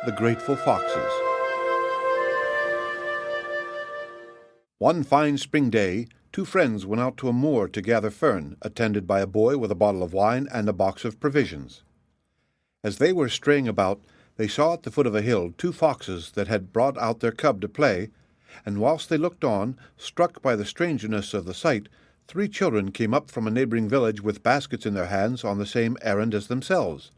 the Grateful Foxes. One fine spring day, two friends went out to a moor to gather fern, attended by a boy with a bottle of wine and a box of provisions. As they were straying about, they saw at the foot of a hill two foxes that had brought out their cub to play, and whilst they looked on, struck by the strangeness of the sight, three children came up from a neighbouring village with baskets in their hands on the same errand as themselves.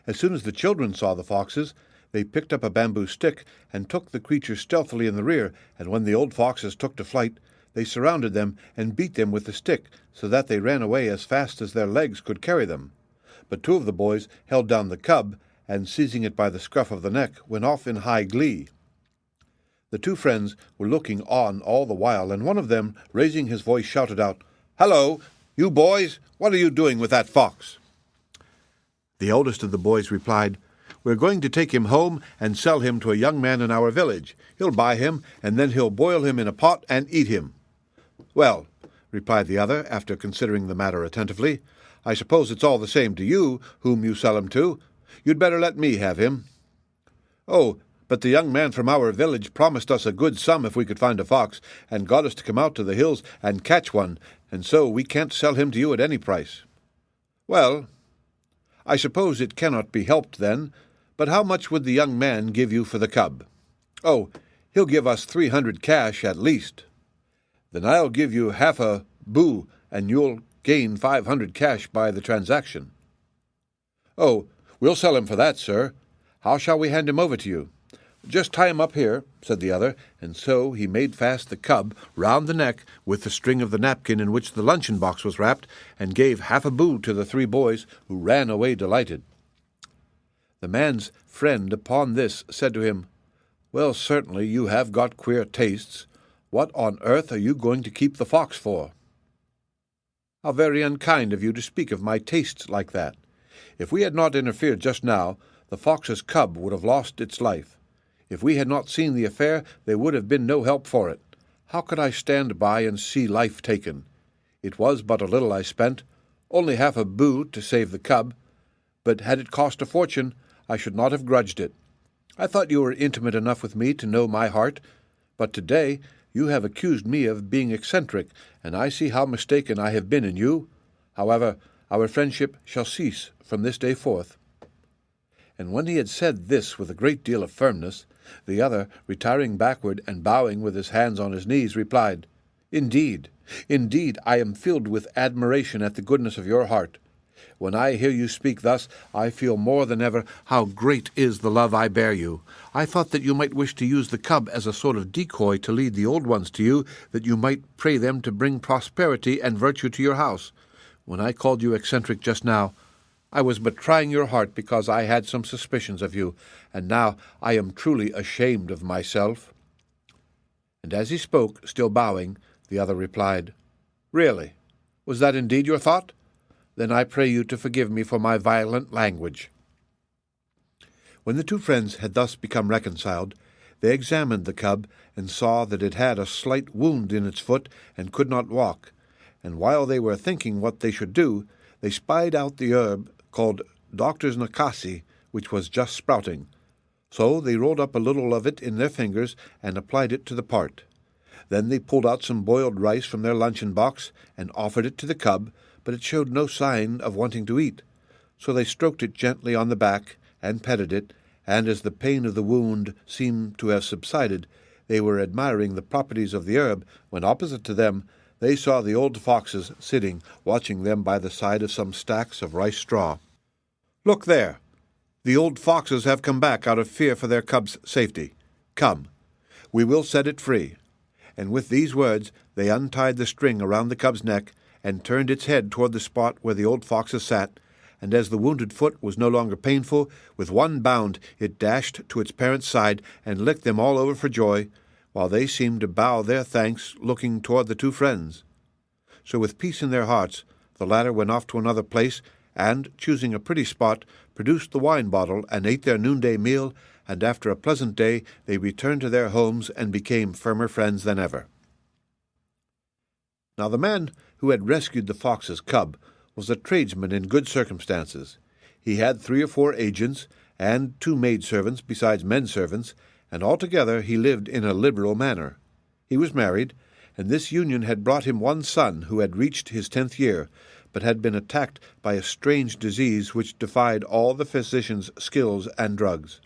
As soon as the children saw the foxes, they picked up a bamboo stick and took the creatures stealthily in the rear, and when the old foxes took to flight, they surrounded them and beat them with the stick, so that they ran away as fast as their legs could carry them. But two of the boys held down the cub, and seizing it by the scruff of the neck, went off in high glee. The two friends were looking on all the while, and one of them, raising his voice, shouted out, "Hallo, you boys, what are you doing with that fox?" The eldest of the boys replied, "We're going to take him home and sell him to a young man in our village. He'll buy him, and then he'll boil him in a pot and eat him." "Well," replied the other, after considering the matter attentively, "I suppose it's all the same to you whom you sell him to. You'd better let me have him." "Oh, but the young man from our village promised us a good sum if we could find a fox, and got us to come out to the hills and catch one, and so we can't sell him to you at any price." "Well, I suppose it cannot be helped then, but how much would the young man give you for the cub?" "Oh, he'll give us 300 cash at least." "Then I'll give you half a boo, and you'll gain 500 cash by the transaction." "Oh, we'll sell him for that, sir. How shall we hand him over to you?" "Just tie him up here," said the other, and so he made fast the cub round the neck with the string of the napkin in which the luncheon box was wrapped, and gave half a boo to the three boys, who ran away delighted. The man's friend upon this said to him, "Well, certainly you have got queer tastes. What on earth are you going to keep the fox for?" "How very unkind of you to speak of my tastes like that. If we had not interfered just now, the fox's cub would have lost its life. If we had not seen the affair, there would have been no help for it. How could I stand by and see life taken? It was but a little I spent, only half a boo to save the cub, but had it cost a fortune, I should not have grudged it. I thought you were intimate enough with me to know my heart, but today you have accused me of being eccentric, and I see how mistaken I have been in you. However, our friendship shall cease from this day forth." And when he had said this with a great deal of firmness, the other, retiring backward and bowing with his hands on his knees, replied, Indeed, I am filled with admiration at the goodness of your heart. When I hear you speak thus, I feel more than ever how great is the love I bear you. I thought that you might wish to use the cub as a sort of decoy to lead the old ones to you, that you might pray them to bring prosperity and virtue to your house. When I called you eccentric just now, I was but trying your heart because I had some suspicions of you, and now I am truly ashamed of myself." And as he spoke, still bowing, the other replied, "Really? Was that indeed your thought? Then I pray you to forgive me for my violent language." When the two friends had thus become reconciled, they examined the cub and saw that it had a slight wound in its foot and could not walk, and while they were thinking what they should do, they spied out the herb called doctor's nakasi, which was just sprouting. So they rolled up a little of it in their fingers and applied it to the part. Then they pulled out some boiled rice from their luncheon box and offered it to the cub, but it showed no sign of wanting to eat. So they stroked it gently on the back and petted it, and as the pain of the wound seemed to have subsided, they were admiring the properties of the herb, when opposite to them they saw the old foxes sitting, watching them by the side of some stacks of rice straw. "Look there! The old foxes have come back out of fear for their cub's safety. Come, we will set it free." And with these words they untied the string around the cub's neck and turned its head toward the spot where the old foxes sat, and as the wounded foot was no longer painful, with one bound it dashed to its parent's side and licked them all over for joy, while they seemed to bow their thanks, looking toward the two friends. So with peace in their hearts, the latter went off to another place, and, choosing a pretty spot, produced the wine bottle and ate their noonday meal, and after a pleasant day they returned to their homes and became firmer friends than ever. Now the man who had rescued the fox's cub was a tradesman in good circumstances. He had 3 or 4 agents, and 2 maidservants besides men-servants, and altogether he lived in a liberal manner. He was married, and this union had brought him 1 son who had reached his 10th year, but had been attacked by a strange disease which defied all the physician's skill and drugs.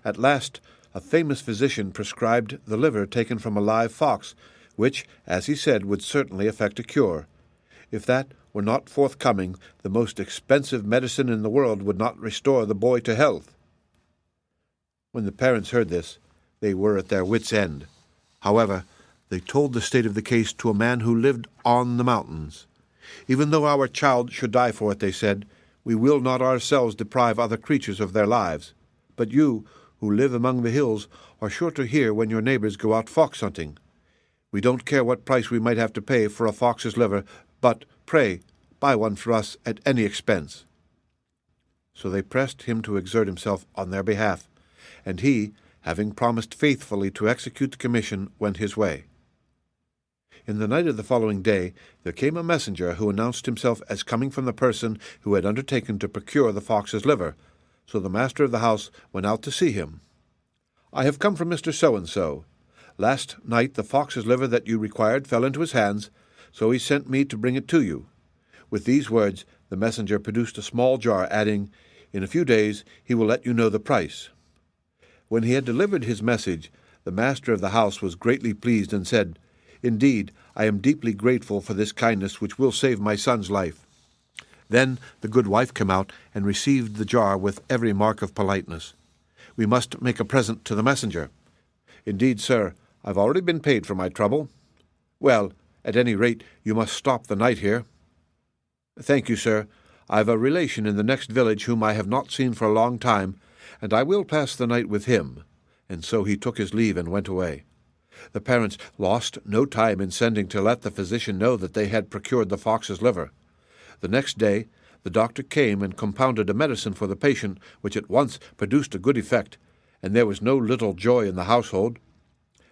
At last a famous physician prescribed the liver taken from a live fox, which, as he said, would certainly effect a cure. If that were not forthcoming, the most expensive medicine in the world would not restore the boy to health. When the parents heard this, they were at their wits' end. However, they told the state of the case to a man who lived on the mountains. Even though our child should die for it, they said, we will not ourselves deprive other creatures of their lives. But you, who live among the hills, are sure to hear when your neighbors go out fox hunting. We don't care what price we might have to pay for a fox's liver, but, pray, buy one for us at any expense. So they pressed him to exert himself on their behalf, and he, having promised faithfully to execute the commission, went his way. In the night of the following day there came a messenger who announced himself as coming from the person who had undertaken to procure the fox's liver, so the master of the house went out to see him. I have come from Mr. So-and-so. Last night the fox's liver that you required fell into his hands, so he sent me to bring it to you. With these words the messenger produced a small jar, adding, in a few days he will let you know the price. When he had delivered his message, the master of the house was greatly pleased and said, Indeed, I am deeply grateful for this kindness which will save my son's life. Then the good wife came out and received the jar with every mark of politeness. We must make a present to the messenger. Indeed, sir, I've already been paid for my trouble. Well, at any rate, you must stop the night here. Thank you, sir. I've a relation in the next village whom I have not seen for a long time, and I will pass the night with him. And so he took his leave and went away. The parents lost no time in sending to let the physician know that they had procured the fox's liver. The next day the doctor came and compounded a medicine for the patient, which at once produced a good effect, and there was no little joy in the household.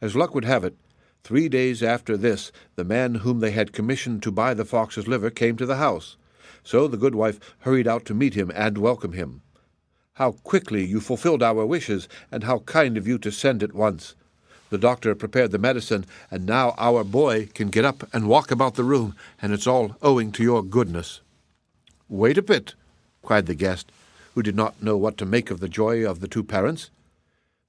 As luck would have it, 3 days after this the man whom they had commissioned to buy the fox's liver came to the house. So the good wife hurried out to meet him and welcome him. How quickly you fulfilled our wishes, and how kind of you to send at once. The doctor prepared the medicine, and now our boy can get up and walk about the room, and it's all owing to your goodness. Wait a bit, cried the guest, who did not know what to make of the joy of the 2 parents.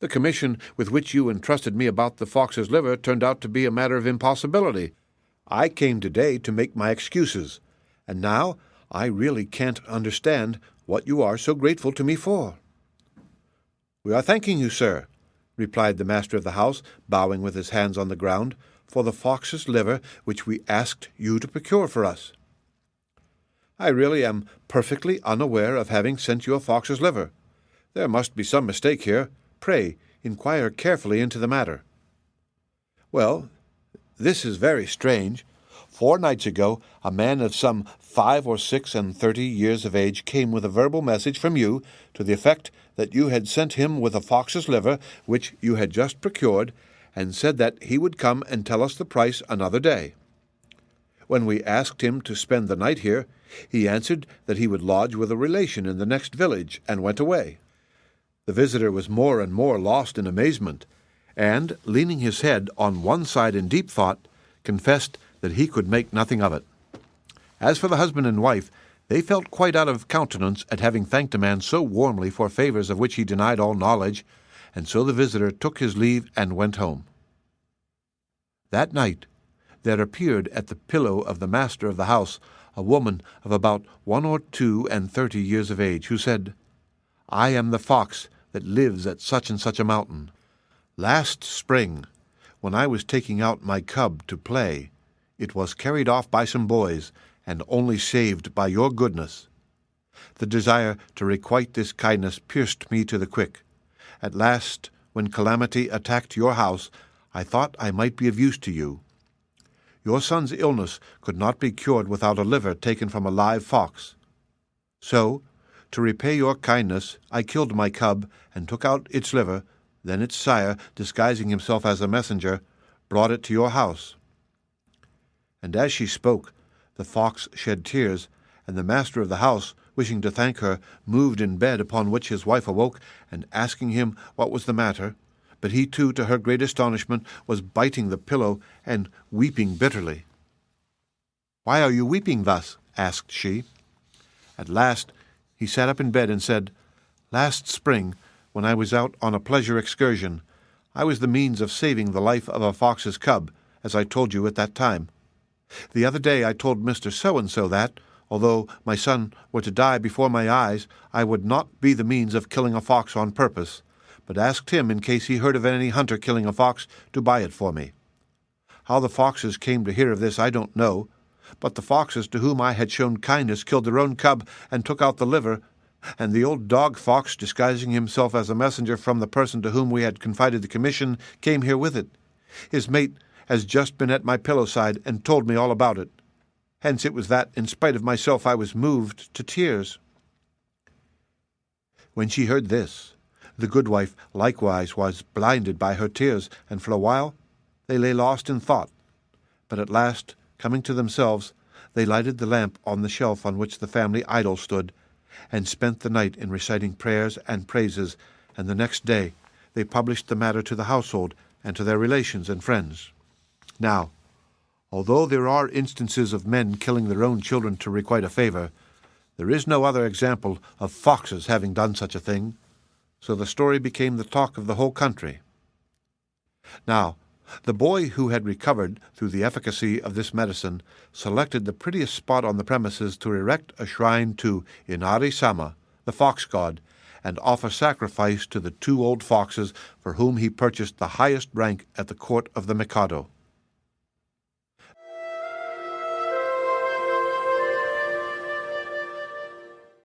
The commission with which you entrusted me about the fox's liver turned out to be a matter of impossibility. I came today to make my excuses, and now I really can't understand what you are so grateful to me for. We are thanking you, sir, replied the master of the house, bowing with his hands on the ground, for the fox's liver which we asked you to procure for us. I really am perfectly unaware of having sent you a fox's liver. There must be some mistake here. Pray, inquire carefully into the matter. Well, this is very strange. 4 nights ago, a man of some 35 or 36 years of age came with a verbal message from you to the effect that you had sent him with a fox's liver, which you had just procured, and said that he would come and tell us the price another day. When we asked him to spend the night here, he answered that he would lodge with a relation in the next village, and went away. The visitor was more and more lost in amazement, and, leaning his head on one side in deep thought, confessed that he could make nothing of it. As for the husband and wife, they felt quite out of countenance at having thanked a man so warmly for favors of which he denied all knowledge, and so the visitor took his leave and went home. That night there appeared at the pillow of the master of the house a woman of about 31 years of age, who said, I am the fox that lives at such and such a mountain. Last spring, when I was taking out my cub to play, it was carried off by some boys, and only saved by your goodness. The desire to requite this kindness pierced me to the quick. At last, when calamity attacked your house, I thought I might be of use to you. Your son's illness could not be cured without a liver taken from a live fox. So, to repay your kindness, I killed my cub and took out its liver. Then its sire, disguising himself as a messenger, brought it to your house. And as she spoke, the fox shed tears, and the master of the house, wishing to thank her, moved in bed, upon which his wife awoke, and asking him what was the matter, but he too, to her great astonishment, was biting the pillow and weeping bitterly. "Why are you weeping thus?" asked she. At last he sat up in bed and said, "Last spring, when I was out on a pleasure excursion, I was the means of saving the life of a fox's cub, as I told you at that time. The other day I told Mr. So-and-so that, although my son were to die before my eyes, I would not be the means of killing a fox on purpose, but asked him, in case he heard of any hunter killing a fox, to buy it for me. How the foxes came to hear of this I don't know, but the foxes to whom I had shown kindness killed their own cub and took out the liver, and the old dog fox, disguising himself as a messenger from the person to whom we had confided the commission, came here with it. His mate has just been at my pillow-side and told me all about it. Hence it was that, in spite of myself, I was moved to tears." When she heard this, the good wife likewise was blinded by her tears, and for a while they lay lost in thought. But at last, coming to themselves, they lighted the lamp on the shelf on which the family idol stood, and spent the night in reciting prayers and praises, and the next day they published the matter to the household and to their relations and friends. Now, although there are instances of men killing their own children to requite a favor, there is no other example of foxes having done such a thing, so the story became the talk of the whole country. Now, the boy who had recovered through the efficacy of this medicine selected the prettiest spot on the premises to erect a shrine to Inari-sama, the fox god, and offer sacrifice to the 2 old foxes for whom he purchased the highest rank at the court of the Mikado.